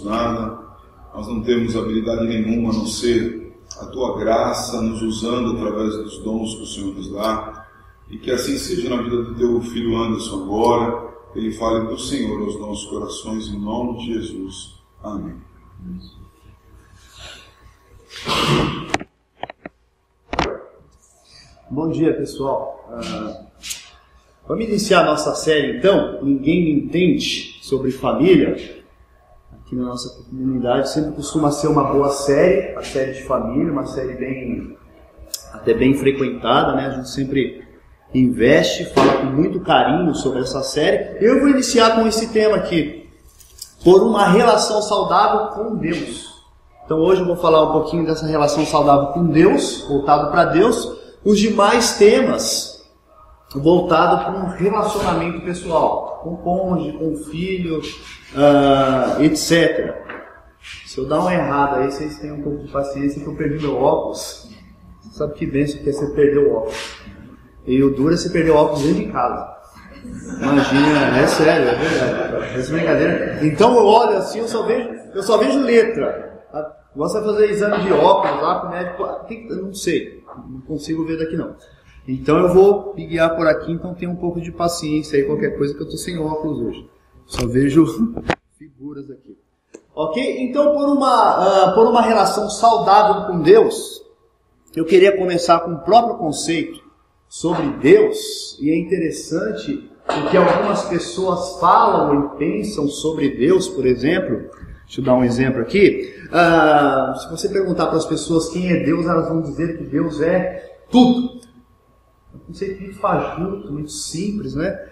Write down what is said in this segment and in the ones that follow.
nada, nós não temos habilidade nenhuma a não ser a Tua graça nos usando através dos dons que o Senhor nos dá, e que assim seja na vida do Teu Filho Anderson agora, que ele fale do Senhor aos nossos corações, em nome de Jesus. Amém. Bom dia, pessoal. Vamos iniciar a nossa série, então. Ninguém me entende, sobre família. Aqui na nossa comunidade sempre costuma ser uma boa série, a série de família, uma série até bem frequentada, né? A gente sempre investe, fala com muito carinho sobre essa série. Eu vou iniciar com esse tema aqui, por uma relação saudável com Deus. Então hoje eu vou falar um pouquinho dessa relação saudável com Deus, voltado para Deus. Os demais temas voltados para um relacionamento pessoal, com o cônjuge, com o filho, etc. Se eu dar uma errada aí, vocês tenham um pouco de paciência que eu perdi meu óculos. Você sabe que bênção que é você perder o óculos. E o duro é você perder o óculos dentro de casa. Imagina, é sério, é verdade. Essa brincadeira. Então eu olho assim, eu só vejo letra. Você vai fazer exame de óculos lá com o médico, eu não sei, não consigo ver daqui não. Então eu vou me guiar por aqui, então tenha um pouco de paciência aí, qualquer coisa, que eu estou sem óculos hoje. Só vejo figuras aqui. Ok? Então por uma relação saudável com Deus, eu queria começar com o próprio conceito sobre Deus, e é interessante o que algumas pessoas falam e pensam sobre Deus, por exemplo. Deixa eu dar um exemplo aqui. Se você perguntar para as pessoas quem é Deus, elas vão dizer que Deus é tudo. É um conceito muito fajuto, muito simples, né?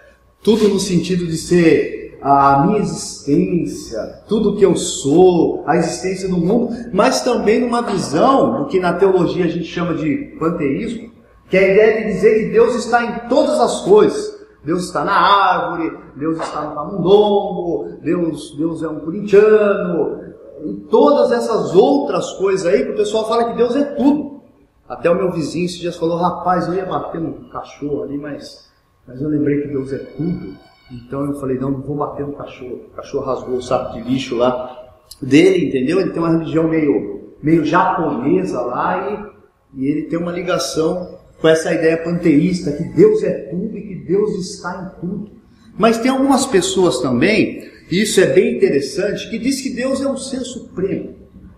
Tudo no sentido de ser a minha existência, tudo que eu sou, a existência do mundo, mas também numa visão do que na teologia a gente chama de panteísmo, que é a ideia de dizer que Deus está em todas as coisas. Deus está na árvore, Deus está no camundongo, Deus é um corintiano, e todas essas outras coisas aí, que o pessoal fala que Deus é tudo. Até o meu vizinho esse dia falou, rapaz, eu ia bater no cachorro ali, mas eu lembrei que Deus é tudo. Então eu falei, não vou bater no cachorro. O cachorro rasgou o saco de lixo lá dele, entendeu? Ele tem uma religião meio japonesa lá, e ele tem uma ligação com essa ideia panteísta, que Deus é tudo e que Deus está em tudo. Mas tem algumas pessoas também, e isso é bem interessante, que diz que Deus é um ser supremo,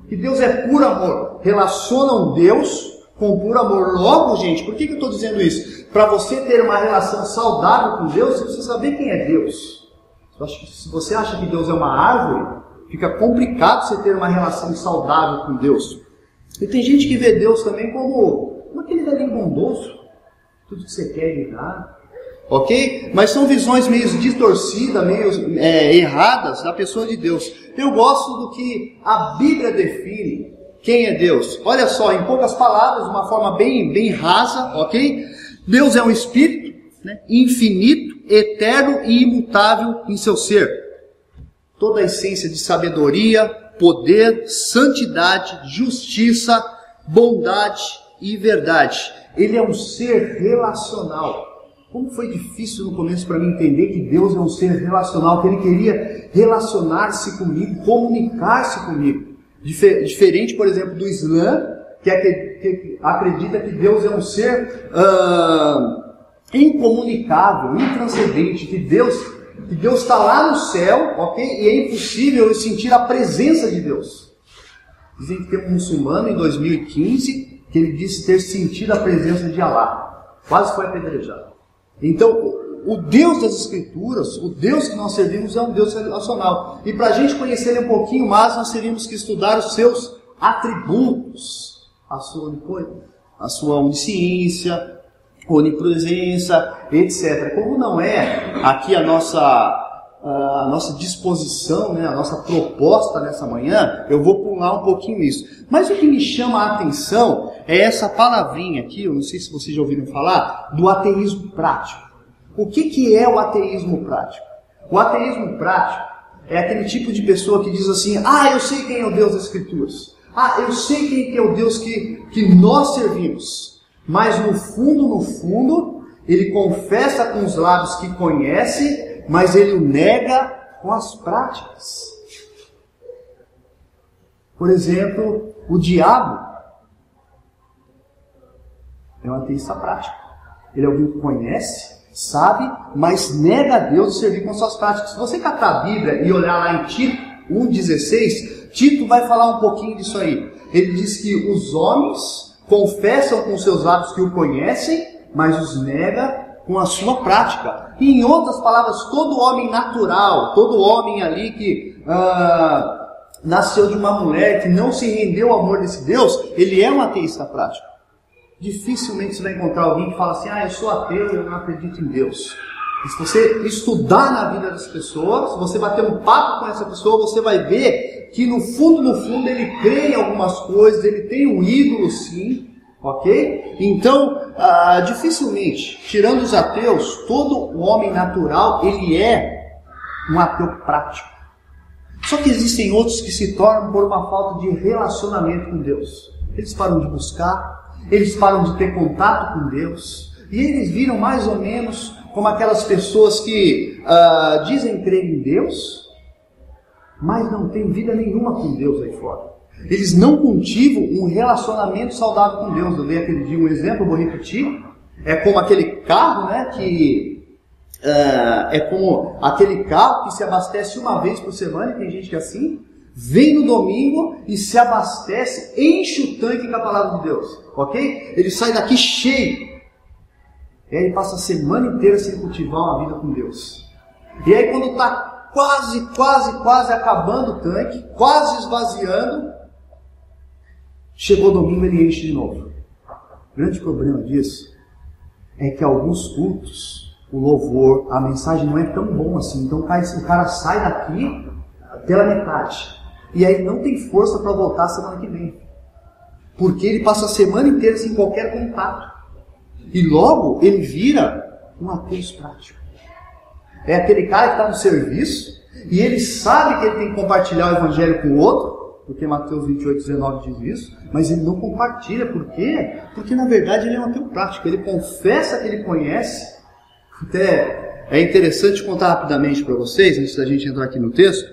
que Deus é puro amor. Relacionam Deus com puro amor. Logo, gente, por que eu estou dizendo isso? Para você ter uma relação saudável com Deus, você precisa saber quem é Deus. Se você acha que Deus é uma árvore, fica complicado você ter uma relação saudável com Deus. E tem gente que vê Deus também como aquele velhinho bondoso, tudo que você quer lhe dá, ok? Mas são visões meio distorcidas, meio erradas da pessoa de Deus. Eu gosto do que a Bíblia define quem é Deus. Olha só, em poucas palavras, de uma forma bem rasa, ok? Deus é um espírito, né, infinito, eterno e imutável em seu ser. Toda a essência de sabedoria, poder, santidade, justiça, bondade e verdade. Ele é um ser relacional. Como foi difícil no começo para mim entender que Deus é um ser relacional, que Ele queria relacionar-se comigo, comunicar-se comigo. Diferente, por exemplo, do Islã, que acredita que Deus é um ser incomunicável, intranscendente, que Deus está lá no céu, ok? E é impossível eu sentir a presença de Deus. Dizem que tem um muçulmano em 2015 que ele disse ter sentido a presença de Alá. Quase foi apedrejado. Então, o Deus das Escrituras, o Deus que nós servimos é um Deus relacional. E para a gente conhecer Ele um pouquinho mais, nós teríamos que estudar os seus atributos. A sua onisciência, onipresença, etc. Como não é aqui a nossa disposição, né, a nossa proposta nessa manhã, eu vou pular um pouquinho isso. Mas o que me chama a atenção é essa palavrinha aqui, eu não sei se vocês já ouviram falar, do ateísmo prático. O que é o ateísmo prático? O ateísmo prático é aquele tipo de pessoa que diz assim, eu sei quem é o Deus das Escrituras. Eu sei quem é o Deus que nós servimos. Mas no fundo, ele confessa com os lábios que conhece, mas ele o nega com as práticas. Por exemplo, o diabo é um ateísta prático. Ele é alguém que conhece, sabe, mas nega a Deus e servir com suas práticas. Se você catar a Bíblia e olhar lá em Tito 1,16, Tito vai falar um pouquinho disso aí. Ele diz que os homens confessam com seus lábios que o conhecem, mas os nega com a sua prática. E em outras palavras, todo homem natural, todo homem ali que nasceu de uma mulher, que não se rendeu ao amor desse Deus, ele é um ateísta prático. Dificilmente você vai encontrar alguém que fala assim, eu sou ateu e eu não acredito em Deus. E se você estudar na vida das pessoas, se você bater um papo com essa pessoa, você vai ver que no fundo, ele crê em algumas coisas, ele tem um ídolo sim, ok? Então, dificilmente, tirando os ateus, todo homem natural, ele é um ateu prático. Só que existem outros que se tornam por uma falta de relacionamento com Deus. Eles param de buscar, eles param de ter contato com Deus, e eles viram mais ou menos como aquelas pessoas que dizem crer em Deus, mas não têm vida nenhuma com Deus aí fora. Eles não cultivam um relacionamento saudável com Deus. Eu dei aquele dia um exemplo, vou repetir. É como aquele carro, né, é como aquele carro que se abastece uma vez por semana, e tem gente que é assim, vem no domingo e se abastece, enche o tanque com a palavra de Deus, ok? Ele sai daqui cheio, e aí ele passa a semana inteira sem cultivar uma vida com Deus. E aí quando está quase acabando o tanque, quase esvaziando, chegou o domingo e ele enche de novo. O grande problema disso é que alguns cultos, o louvor, a mensagem não é tão bom assim. Então o cara sai daqui pela metade. E aí não tem força para voltar semana que vem. Porque ele passa a semana inteira sem qualquer contato. E logo ele vira um ateu prático. É aquele cara que está no serviço e ele sabe que ele tem que compartilhar o evangelho com o outro, porque Mateus 28:19 diz isso, mas ele não compartilha. Por quê? Porque na verdade ele é um ateu prático. Ele confessa que ele conhece. Até é interessante contar rapidamente para vocês, antes da gente entrar aqui no texto.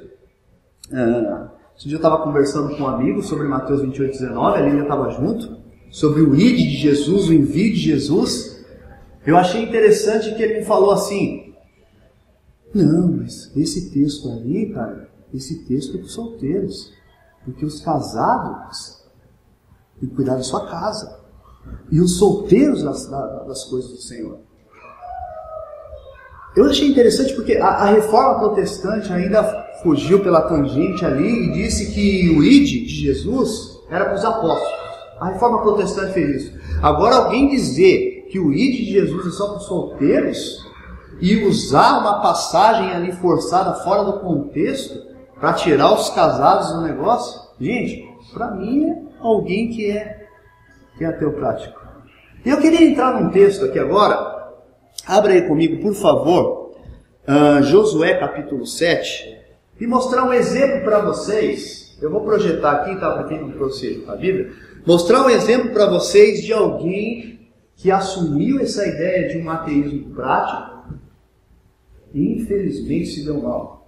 Esse dia eu estava conversando com um amigo sobre Mateus 28:19, a Lília estava junto, sobre o id de Jesus, o envio de Jesus. Eu achei interessante que ele me falou assim, não, mas esse texto ali, cara, esse texto é para os solteiros, porque os casados têm que cuidar da sua casa, e os solteiros das coisas do Senhor. Eu achei interessante porque a reforma protestante ainda fugiu pela tangente ali e disse que o id de Jesus era para os apóstolos. A reforma protestante fez isso. Agora alguém dizer que o id de Jesus é só para os solteiros e usar uma passagem ali forçada fora do contexto para tirar os casados do negócio, gente, para mim é alguém que é ateu prático. E eu queria entrar num texto aqui agora. Abra aí comigo, por favor, Josué capítulo 7, e mostrar um exemplo para vocês. Eu vou projetar aqui, tá, para quem não trouxe a Bíblia, mostrar um exemplo para vocês de alguém que assumiu essa ideia de um ateísmo prático e infelizmente se deu mal.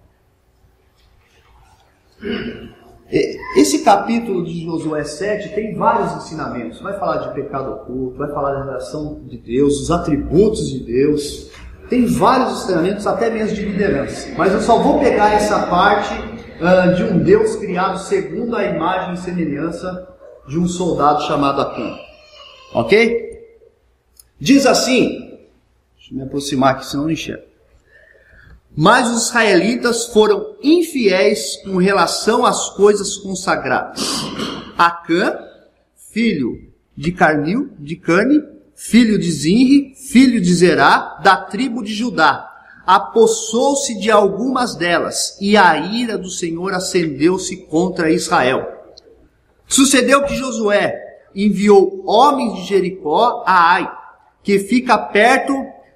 Esse capítulo de Josué 7 tem vários ensinamentos. Vai falar de pecado oculto, vai falar da relação de Deus, os atributos de Deus. Tem vários ensinamentos, até mesmo de liderança. Mas eu só vou pegar essa parte de um Deus criado segundo a imagem e semelhança de um soldado chamado Acã. Ok? Diz assim, deixa eu me aproximar aqui, senão não enxergo. Mas os israelitas foram infiéis com relação às coisas consagradas. Acã, filho de Carmi, filho de Zinri, filho de Zerá, da tribo de Judá, apossou-se de algumas delas, e a ira do Senhor acendeu-se contra Israel. Sucedeu que Josué enviou homens de Jericó a Ai, que fica perto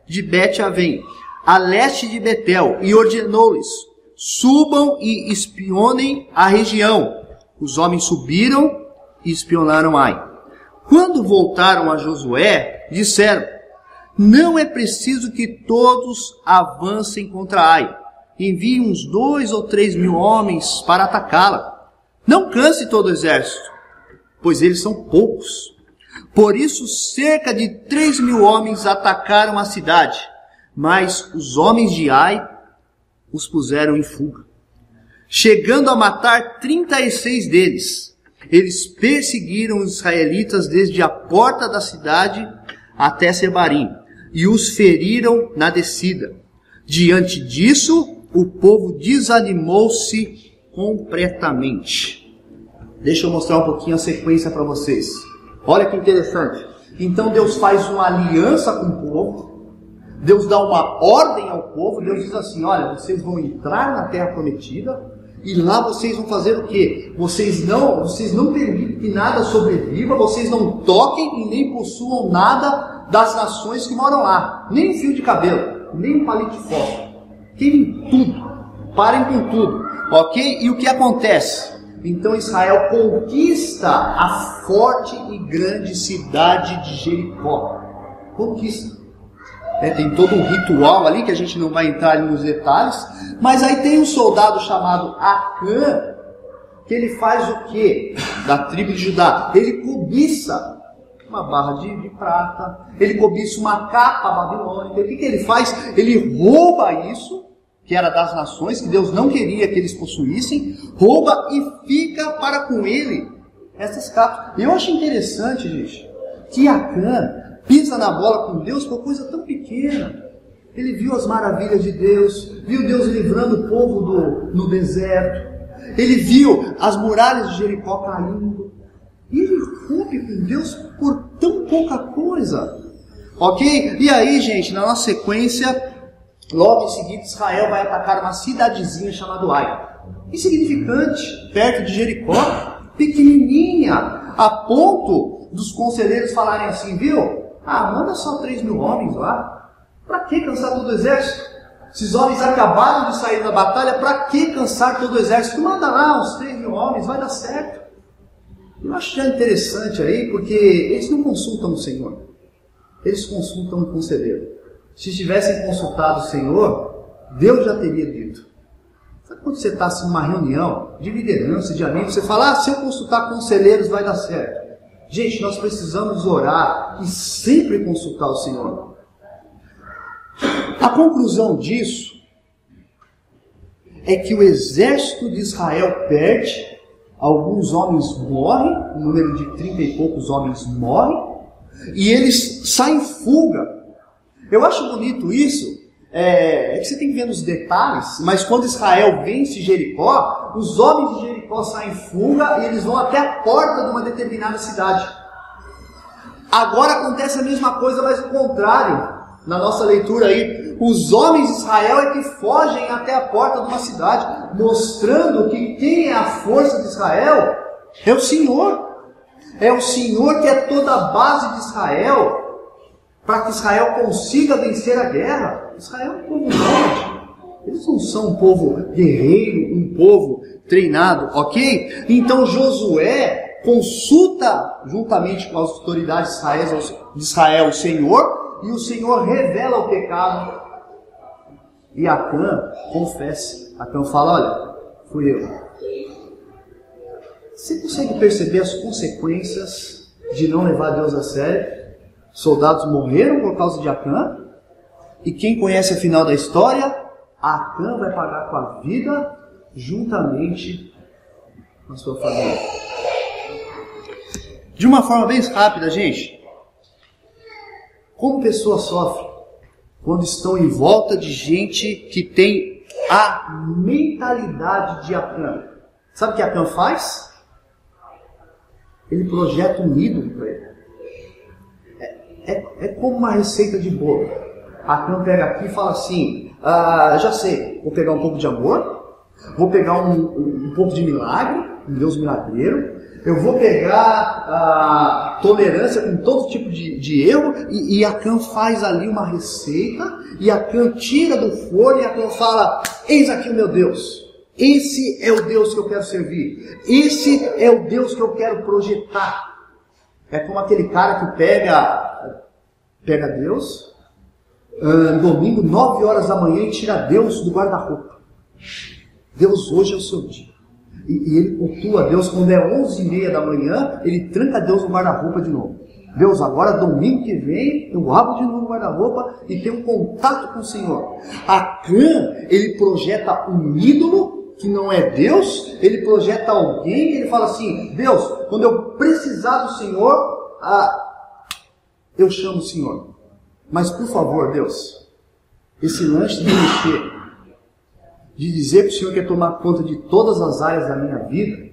de Bet-Avém, a leste de Betel, e ordenou-lhes, subam e espionem a região. Os homens subiram e espionaram Ai. Quando voltaram a Josué, disseram, não é preciso que todos avancem contra Ai. Envie uns 2 ou 3 mil homens para atacá-la. Não canse todo o exército, pois eles são poucos. Por isso, cerca de 3.000 homens atacaram a cidade, mas os homens de Ai os puseram em fuga, chegando a matar 36 deles. Eles perseguiram os israelitas desde a porta da cidade até Sebarim, e os feriram na descida. Diante disso, o povo desanimou-se completamente. Deixa eu mostrar um pouquinho a sequência para vocês. Olha que interessante. Então Deus faz uma aliança com o povo. Deus dá uma ordem ao povo. Deus diz assim: olha, vocês vão entrar na terra prometida. E lá vocês vão fazer o quê? Vocês não permitem que nada sobreviva. Vocês não toquem e nem possuam nada das nações que moram lá. Nem um fio de cabelo, nem um palito de fósforo. Queimem tudo. Parem com tudo. Ok? E o que acontece? Então Israel conquista a forte e grande cidade de Jericó. Conquista. Tem todo um ritual ali, que a gente não vai entrar nos detalhes. Mas aí tem um soldado chamado Acã, que ele faz o quê? Da tribo de Judá. Ele cobiça uma barra de prata. Ele cobiça uma capa babilônica. O que ele faz? Ele rouba isso, que era das nações, que Deus não queria que eles possuíssem, rouba e fica para com ele essas capas. E eu acho interessante, gente, que Acã pisa na bola com Deus por coisa tão pequena. Ele viu as maravilhas de Deus, viu Deus livrando o povo no deserto, ele viu as muralhas de Jericó caindo, e ele rompe com Deus por tão pouca coisa. Ok? E aí, gente, na nossa sequência, logo em seguida, Israel vai atacar uma cidadezinha chamada Ai. Insignificante, perto de Jericó, pequenininha, a ponto dos conselheiros falarem assim: viu? Manda só 3.000 homens lá. Para que cansar todo o exército? Esses homens acabaram de sair da batalha, para que cansar todo o exército? Manda lá uns 3.000 homens, vai dar certo. Eu acho já interessante aí, porque eles não consultam o Senhor. Eles consultam o conselheiro. Se tivessem consultado o Senhor, Deus já teria dito. Sabe quando você está assim, numa reunião de liderança, de amigos, você fala: se eu consultar conselheiros vai dar certo. Gente, nós precisamos orar e sempre consultar o Senhor. A conclusão disso é que o exército de Israel perde, alguns homens morrem, um número de 30 e poucos homens morrem, e eles saem em fuga. Eu acho bonito isso, que você tem que ver nos detalhes, mas quando Israel vence Jericó, os homens de Jericó saem em fuga e eles vão até a porta de uma determinada cidade. Agora acontece a mesma coisa, mas o contrário. Na nossa leitura aí, os homens de Israel é que fogem até a porta de uma cidade, mostrando que quem é a força de Israel é o Senhor. É o Senhor que é toda a base de Israel, para que Israel consiga vencer a guerra. Israel é um povo forte. Eles não são um povo guerreiro, um povo treinado, ok? Então Josué consulta juntamente com as autoridades de Israel o Senhor, e o Senhor revela o pecado. E Acã confessa. Acã fala: olha, fui eu. Você consegue perceber as consequências de não levar Deus a sério? Soldados morreram por causa de Acã. E quem conhece a final da história, Acã vai pagar com a vida juntamente com a sua família. De uma forma bem rápida, gente. Como pessoas sofrem quando estão em volta de gente que tem a mentalidade de Acã? Sabe o que Acã faz? Ele projeta um ídolo para ele. É como uma receita de bolo. Acã pega aqui e fala assim: já sei, vou pegar um pouco de amor, vou pegar um pouco de milagre, um Deus milagreiro, eu vou pegar tolerância com todo tipo de erro, e Acã faz ali uma receita, e Acã tira do forno, e Acã fala: eis aqui o meu Deus, esse é o Deus que eu quero servir, esse é o Deus que eu quero projetar. É como aquele cara que pega Deus, domingo, 9 horas da manhã, e tira Deus do guarda-roupa. Deus, hoje é o seu dia. E ele cultua a Deus. Quando é 11h30 da manhã, ele tranca Deus no guarda-roupa de novo. Deus, agora domingo que vem, eu abro de novo o guarda-roupa e tenho um contato com o Senhor. Acã, ele projeta um ídolo que não é Deus, ele projeta alguém, ele fala assim, Deus, quando eu precisar do Senhor, eu chamo o Senhor. Mas por favor, Deus, esse lanche de mexer, de dizer que o Senhor quer tomar conta de todas as áreas da minha vida,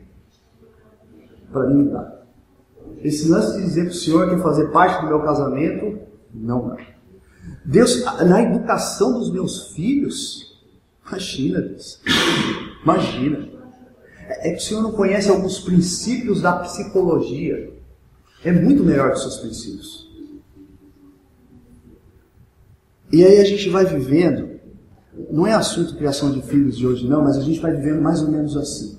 para mim não dá. Esse lance de dizer que o Senhor quer fazer parte do meu casamento, não dá. Deus, na educação dos meus filhos, imagina, Deus, imagina. É que o Senhor não conhece alguns princípios da psicologia. É muito melhor que os seus princípios. E aí a gente vai vivendo, não é assunto criação de filhos de hoje não, mas a gente vai vivendo mais ou menos assim.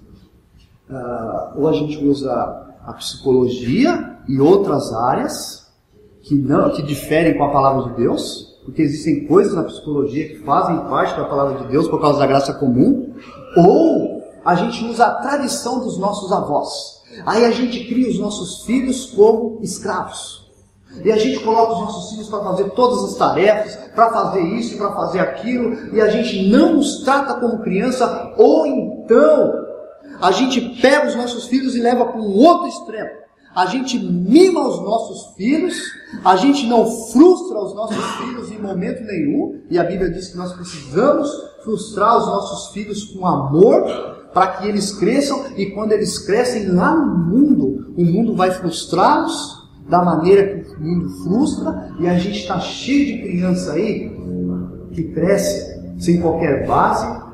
Ou a gente usa a psicologia e outras áreas que diferem com a palavra de Deus, porque existem coisas na psicologia que fazem parte da palavra de Deus por causa da graça comum, ou a gente usa a tradição dos nossos avós. Aí a gente cria os nossos filhos como escravos. E a gente coloca os nossos filhos para fazer todas as tarefas, para fazer isso, para fazer aquilo, e a gente não os trata como criança, ou então a gente pega os nossos filhos e leva para um outro extremo. A gente mima os nossos filhos, a gente não frustra os nossos filhos em momento nenhum, e a Bíblia diz que nós precisamos frustrar os nossos filhos com amor, para que eles cresçam, e quando eles crescem lá no mundo, o mundo vai frustrá-los da maneira que o mundo frustra, e a gente está cheio de criança aí que cresce sem qualquer base,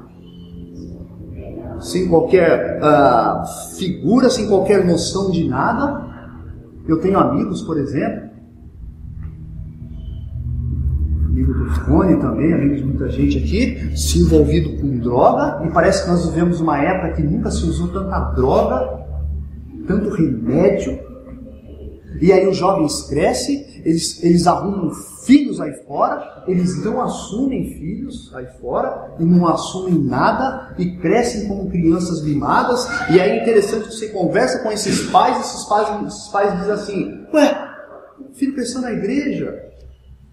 sem qualquer figura, sem qualquer noção de nada. Eu tenho amigos, por exemplo, amigo do Fone também, amigo de muita gente aqui, se envolvido com droga, e parece que nós vivemos uma época que nunca se usou tanta droga, tanto remédio. E aí os jovens crescem, eles arrumam filhos aí fora, eles não assumem filhos aí fora, e não assumem nada, e crescem como crianças mimadas. E aí é interessante que você conversa com esses pais dizem assim, ué, o filho cresceu na igreja,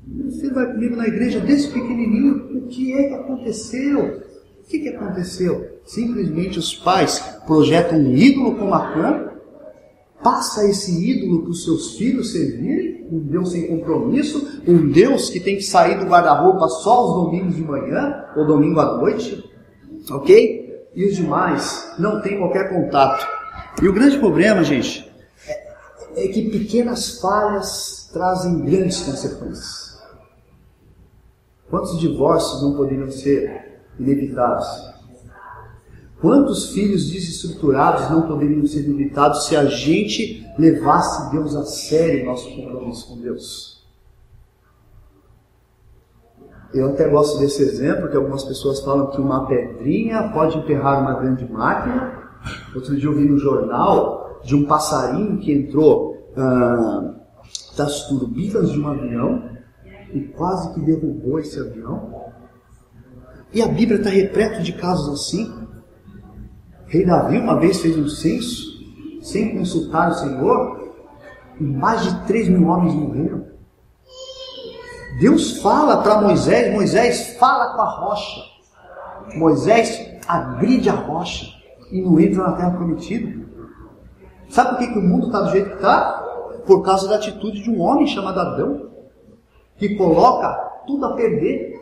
meu filho vai comigo na igreja desde pequenininho, o que é que aconteceu? O que aconteceu? Simplesmente os pais projetam um ídolo como Acã, passa esse ídolo para os seus filhos servirem, um Deus sem compromisso, um Deus que tem que sair do guarda-roupa só aos domingos de manhã, ou domingo à noite, ok? E os demais não têm qualquer contato. E o grande problema, gente, é que pequenas falhas trazem grandes consequências. Quantos divórcios não poderiam ser inevitados? Quantos filhos desestruturados não poderiam ser evitados se a gente levasse Deus a sério, nosso compromisso com Deus? Eu até gosto desse exemplo, que algumas pessoas falam que uma pedrinha pode emperrar uma grande máquina. Outro dia eu vi no jornal de um passarinho que entrou das turbinas de um avião e quase que derrubou esse avião. E a Bíblia está repleta de casos assim. Rei Davi uma vez fez um censo, sem consultar o Senhor, e mais de 3.000 homens morreram. Deus fala para Moisés, Moisés fala com a rocha. Moisés agride a rocha e não entra na terra prometida. Sabe por que o mundo está do jeito que está? Por causa da atitude de um homem chamado Adão, que coloca tudo a perder.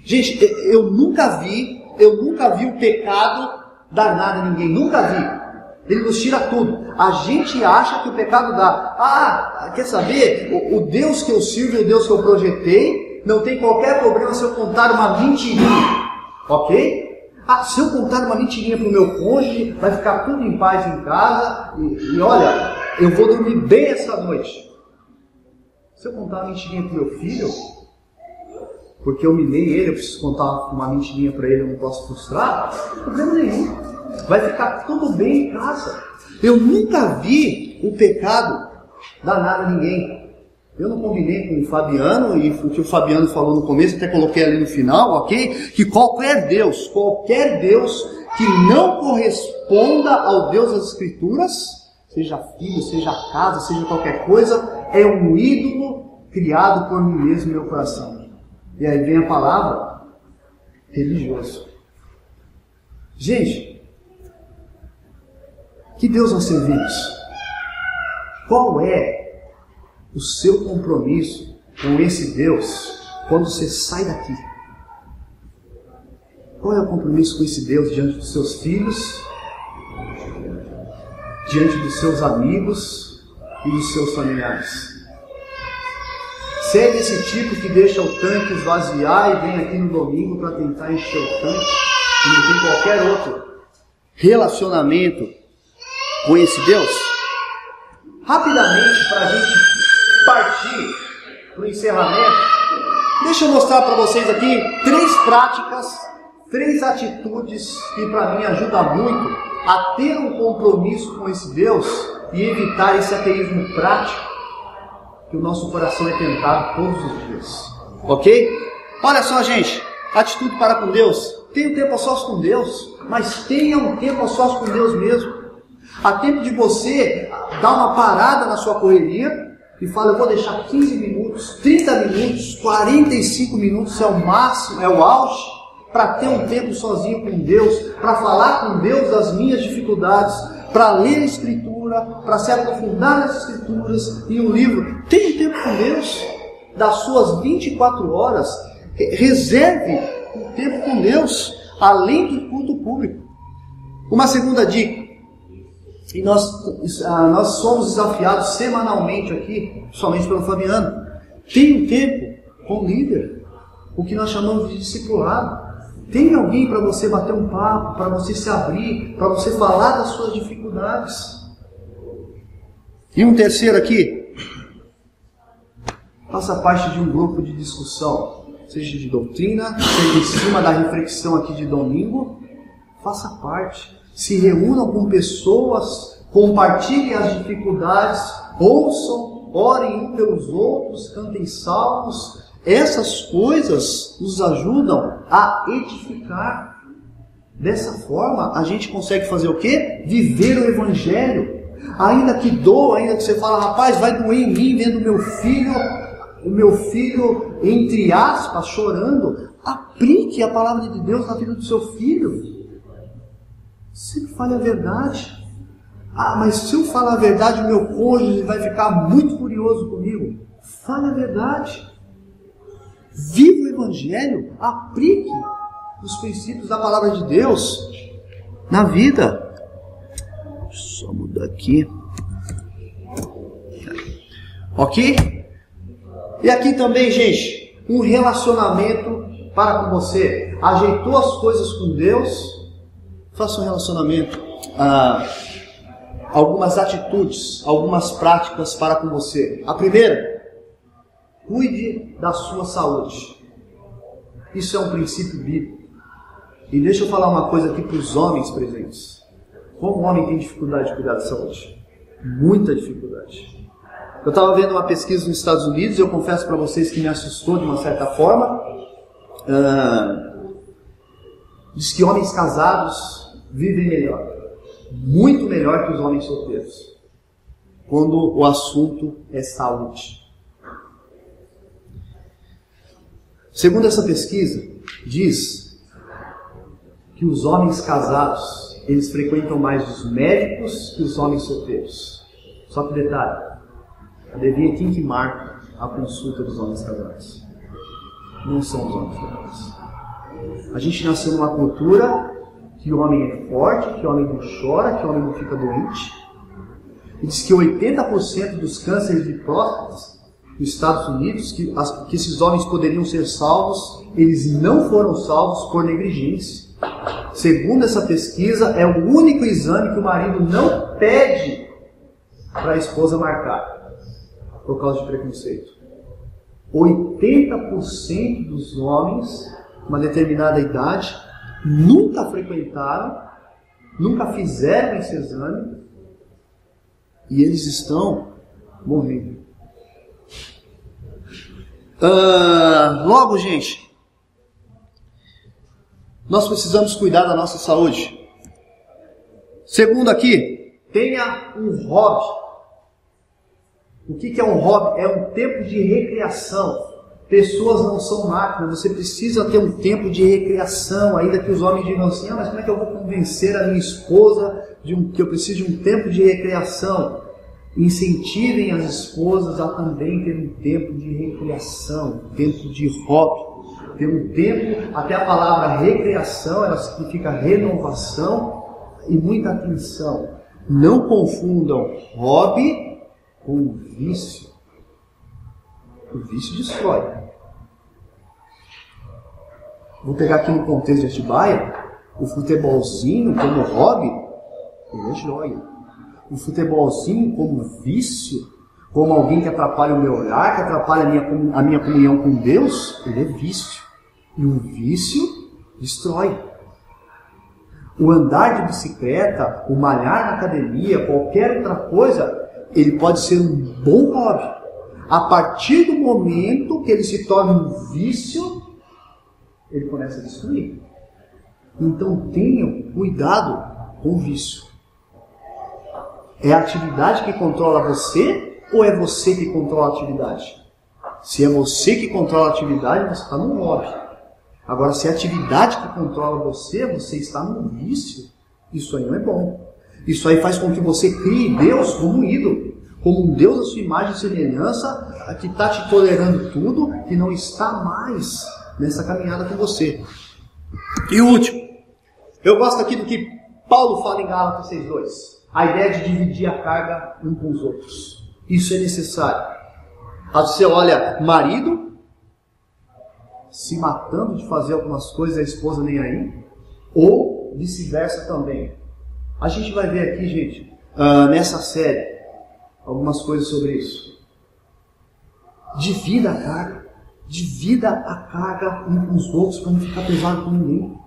Gente, eu nunca vi o pecado dar nada a ninguém, nunca vi. Ele nos tira tudo. A gente acha que o pecado dá. Quer saber? O Deus que eu sirvo e o Deus que eu projetei, não tem qualquer problema se eu contar uma mentirinha. Ok? Se eu contar uma mentirinha para o meu cônjuge, vai ficar tudo em paz em casa. E olha, eu vou dormir bem essa noite. Se eu contar uma mentirinha para o meu filho, porque eu humilhei ele, eu preciso contar uma mentirinha para ele, eu não posso frustrar, não tem problema nenhum. Vai ficar tudo bem em casa. Eu nunca vi o pecado dar nada a ninguém. Eu não combinei com o Fabiano, e o que o Fabiano falou no começo, até coloquei ali no final, ok? Que qualquer Deus que não corresponda ao Deus das Escrituras, seja filho, seja casa, seja qualquer coisa, é um ídolo criado por mim mesmo no meu coração. E aí vem a palavra religioso. Gente, que Deus nós servimos? Qual é o seu compromisso com esse Deus quando você sai daqui? Qual é o compromisso com esse Deus diante dos seus filhos, diante dos seus amigos e dos seus familiares? Você é desse tipo que deixa o tanque esvaziar e vem aqui no domingo para tentar encher o tanque e não tem qualquer outro relacionamento com esse Deus? Rapidamente, para a gente partir para o encerramento, deixa eu mostrar para vocês aqui 3 práticas, 3 atitudes que para mim ajudam muito a ter um compromisso com esse Deus e evitar esse ateísmo prático que o nosso coração é tentado todos os dias. Ok? Olha só, gente, atitude para com Deus. Tenha um tempo a sós com Deus, mas tenha um tempo a sós com Deus mesmo. Há tempo de você dar uma parada na sua correria e falar: eu vou deixar 15 minutos, 30 minutos, 45 minutos é o máximo, é o auge, para ter um tempo sozinho com Deus, para falar com Deus das minhas dificuldades, para ler a Escritura, para se aprofundar nas Escrituras e um livro. Tenha um tempo com Deus. Das suas 24 horas, reserve um tempo com Deus, além do culto público. Uma segunda dica, e nós somos desafiados semanalmente aqui, somente pelo Fabiano. Tenha um tempo com o líder, o que nós chamamos de discipulado. Tem alguém para você bater um papo, para você se abrir, para você falar das suas dificuldades. E um terceiro aqui, faça parte de um grupo de discussão, seja de doutrina, seja em cima da reflexão aqui de domingo. Faça parte, se reúnam com pessoas, compartilhem as dificuldades, ouçam, orem uns pelos outros, cantem salmos. Essas coisas nos ajudam a edificar. Dessa forma, a gente consegue fazer o quê? Viver o Evangelho. Ainda que doa, ainda que você fala: rapaz, vai doer em mim vendo o meu filho, entre aspas, chorando. Aplique a palavra de Deus na vida do seu filho. Sempre fale a verdade. Ah, mas se eu falar a verdade, o meu cônjuge vai ficar muito curioso comigo. Fale a verdade. Viva o Evangelho, aplique os princípios da palavra de Deus na vida. Só mudar aqui. Ok? E aqui também, gente, um relacionamento para com você. Ajeitou as coisas com Deus, faça um relacionamento. Algumas atitudes, algumas práticas para com você. A primeira: cuide da sua saúde. Isso é um princípio bíblico. E deixa eu falar uma coisa aqui para os homens presentes. Como o homem tem dificuldade de cuidar da saúde? Muita dificuldade. Eu estava vendo uma pesquisa nos Estados Unidos, e eu confesso para vocês que me assustou de uma certa forma. Diz que homens casados vivem melhor. Muito melhor que os homens solteiros. Quando o assunto é saúde. Segundo essa pesquisa, diz que os homens casados, eles frequentam mais os médicos que os homens solteiros. Só que detalhe, adivinha quem que marca a consulta dos homens casados? Não são os homens casados. A gente nasceu numa cultura que o homem é forte, que o homem não chora, que o homem não fica doente. E diz que 80% dos cânceres de próstata nos Estados Unidos, que esses homens poderiam ser salvos, eles não foram salvos por negligência. Segundo essa pesquisa, é o único exame que o marido não pede para a esposa marcar, por causa de preconceito. 80% dos homens, uma determinada idade, nunca frequentaram, nunca fizeram esse exame, e eles estão morrendo. Logo, gente, nós precisamos cuidar da nossa saúde. Segundo aqui, tenha um hobby. O que é um hobby? É um tempo de recreação. Pessoas não são máquinas, você precisa ter um tempo de recreação, ainda que os homens digam assim, mas como é que eu vou convencer a minha esposa que eu preciso de um tempo de recreação? Incentivem as esposas a também ter um tempo de recreação, um tempo de hobby, ter um tempo, até a palavra recreação, ela significa renovação e muita atenção. Não confundam hobby com vício. O vício destrói. Vou pegar aqui no contexto de Atibaia, o futebolzinho como hobby, ele é joia. O futebolzinho como vício, como alguém que atrapalha o meu olhar, que atrapalha a minha comunhão com Deus, ele é vício. E o vício destrói. O andar de bicicleta, o malhar na academia, qualquer outra coisa, ele pode ser um bom hobby. A partir do momento que ele se torna um vício, ele começa a destruir. Então tenham cuidado com o vício. É a atividade que controla você ou é você que controla a atividade? Se é você que controla a atividade, você está num hobby. Agora, se é a atividade que controla você está num vício, isso aí não é bom. Isso aí faz com que você crie Deus como um ídolo, como um Deus à sua imagem e semelhança, que está te tolerando tudo, que não está mais nessa caminhada com você. E o último, eu gosto aqui do que Paulo fala em Gálatas 6:2. A ideia de dividir a carga uns com os outros. Isso é necessário. Aí você olha, marido se matando de fazer algumas coisas, a esposa nem aí, ou vice-versa também. A gente vai ver aqui, gente, nessa série, algumas coisas sobre isso. Divida a carga. Divida a carga uns com os outros para não ficar pesado com ninguém.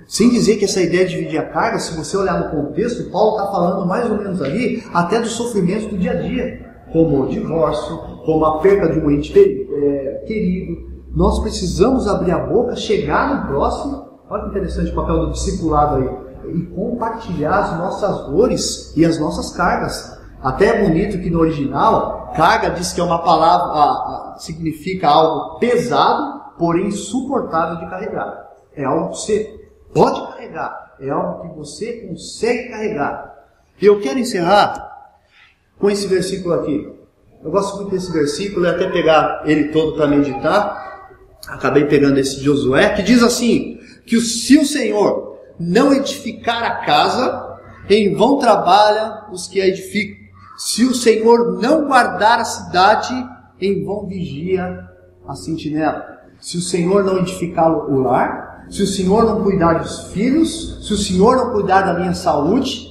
Sem dizer que essa ideia de dividir a carga, se você olhar no contexto, Paulo está falando mais ou menos ali, até dos sofrimentos do dia a dia, como o divórcio, como a perda de um ente querido. Nós precisamos abrir a boca, chegar no próximo, olha que interessante o papel do discipulado aí, e compartilhar as nossas dores e as nossas cargas. Até é bonito que no original, carga diz que é uma palavra, significa algo pesado, porém insuportável de carregar. É algo que você pode carregar, é algo que você consegue carregar. E eu quero encerrar com esse versículo aqui. Eu gosto muito desse versículo, e até pegar ele todo para meditar. Acabei pegando esse de Josué, que diz assim, que se o Senhor não edificar a casa, em vão trabalha os que a edificam. Se o Senhor não guardar a cidade, em vão vigia a sentinela. Se o Senhor não edificar o lar, se o Senhor não cuidar dos filhos, se o Senhor não cuidar da minha saúde,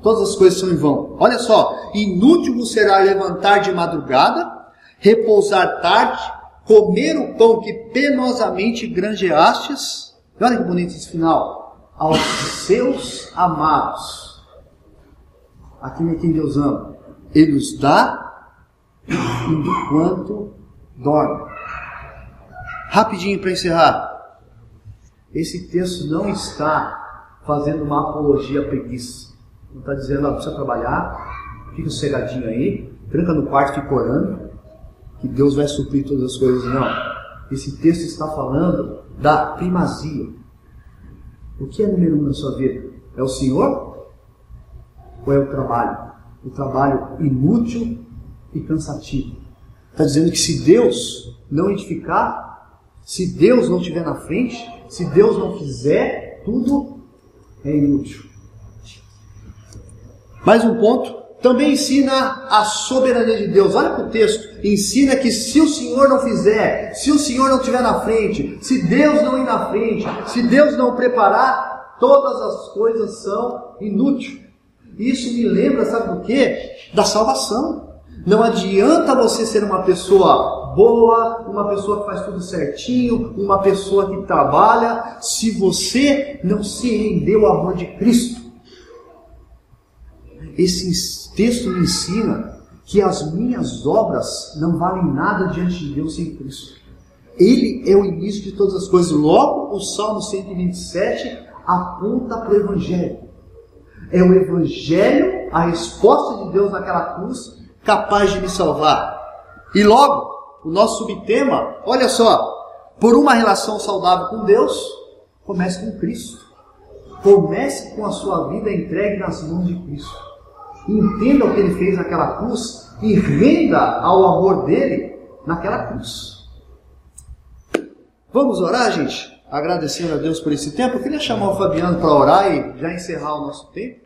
todas as coisas são em vão. Olha só, inútil vos será levantar de madrugada, repousar tarde, comer o pão que penosamente granjeastes. Olha que bonito esse final. Aos seus amados. Aqui é quem Deus ama. Ele os dá enquanto dorme. Rapidinho para encerrar. Esse texto não está fazendo uma apologia à preguiça. Não está dizendo, não precisa trabalhar, fica sossegadinho aí, tranca no quarto e fica orando, que Deus vai suprir todas as coisas. Não. Esse texto está falando da primazia. O que é número 1 na sua vida? É o Senhor? Ou é o trabalho? O trabalho inútil e cansativo. Está dizendo que se Deus não edificar, se Deus não estiver na frente, se Deus não fizer, tudo é inútil. Mais um ponto. Também ensina a soberania de Deus. Olha para o texto. Ensina que se o Senhor não fizer, se o Senhor não estiver na frente, se Deus não ir na frente, se Deus não preparar, todas as coisas são inúteis. Isso me lembra, sabe do quê? Da salvação. Não adianta você ser uma pessoa boa, uma pessoa que faz tudo certinho, uma pessoa que trabalha, se você não se rendeu ao amor de Cristo. Esse texto me ensina que as minhas obras não valem nada diante de Deus sem Cristo. Ele é o início de todas as coisas. Logo, o Salmo 127 aponta para o Evangelho. É o Evangelho, a resposta de Deus naquela cruz, capaz de me salvar. E logo, o nosso subtema, olha só, por uma relação saudável com Deus, comece com Cristo. Comece com a sua vida entregue nas mãos de Cristo. Entenda o que Ele fez naquela cruz e renda ao amor dEle naquela cruz. Vamos orar, gente? Agradecendo a Deus por esse tempo. Eu queria chamar o Fabiano para orar e já encerrar o nosso tempo.